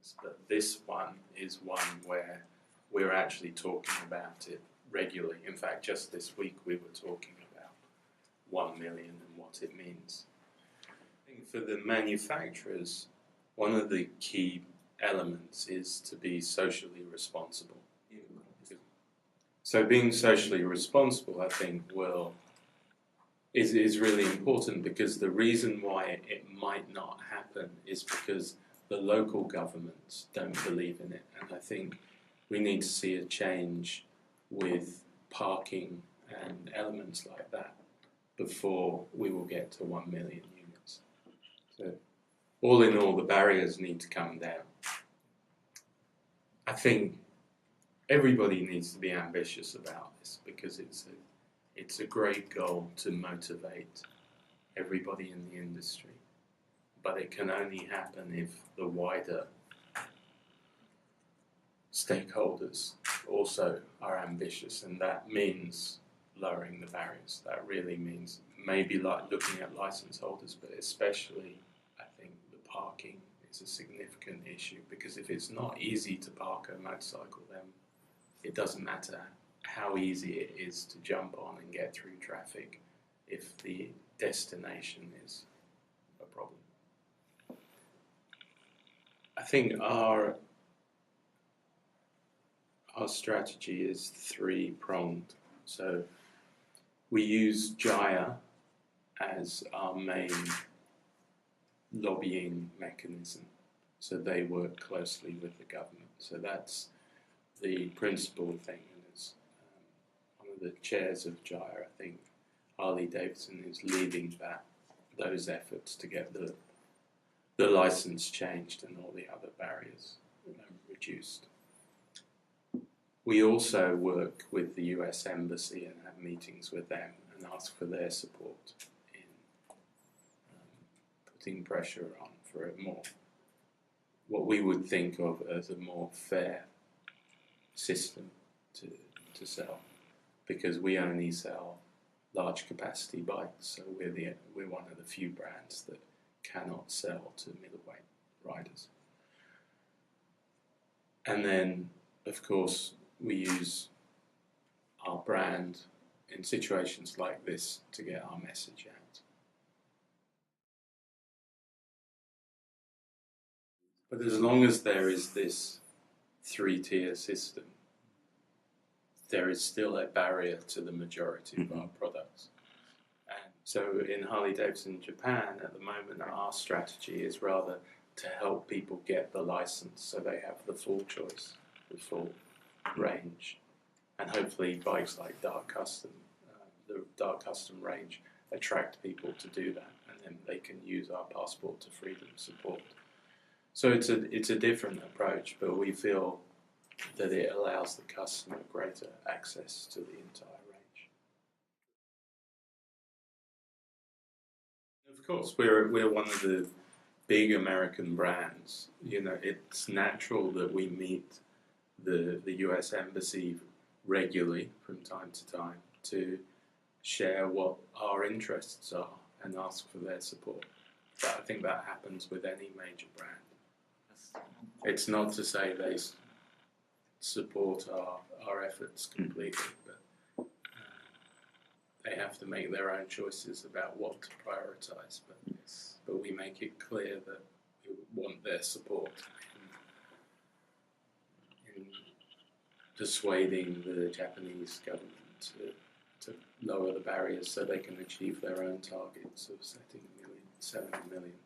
things, but this one is one where we're actually talking about it regularly. In fact, just this week we were talking about 1 million and what it means. I think for the manufacturers, one of the key elements is to be socially responsible. So being socially responsible, I think, is really important, because the reason why it might not happen is because the local governments don't believe in it. And I think we need to see a change with parking and elements like that before we will get to 1 million units. So all in all, the barriers need to come down. I think everybody needs to be ambitious about this, because it's a great goal to motivate everybody in the industry. But it can only happen if the wider stakeholders also are ambitious, and that means lowering the barriers. That really means maybe like looking at license holders, but especially I think the parking is a significant issue, because if it's not easy to park a motorcycle, then it doesn't matter how easy it is to jump on and get through traffic if the destination is a problem. I think our strategy is three-pronged. So we use JIA as our main lobbying mechanism. So they work closely with the government. So that's the principal thing. And as one of the chairs of JIA, I think Harley Davidson is leading those efforts to get the license changed and all the other barriers reduced. We also work with the US Embassy and have meetings with them and ask for their support in putting pressure on for a more, what we would think of as a more fair system to sell, because we only sell large capacity bikes, so we're one of the few brands that cannot sell to middleweight riders. And then, of course, we use our brand in situations like this to get our message out. But as long as there is this three-tier system, there is still a barrier to the majority of our products. And so in Harley-Davidson Japan, at the moment, our strategy is rather to help people get the license so they have the full choice, the full range. And hopefully bikes like Dark Custom, the Dark Custom range, attract people to do that, and then they can use our Passport to Freedom support. So it's a different approach, but we feel that it allows the customer greater access to the entire range. Of course, we're one of the big American brands. You know, it's natural that we meet the US Embassy regularly from time to time to share what our interests are and ask for their support. But I think that happens with any major brand. It's not to say they support our efforts completely, but they have to make their own choices about what to prioritize. But we make it clear that we want their support in persuading the Japanese government to lower the barriers so they can achieve their own targets of setting 70 million.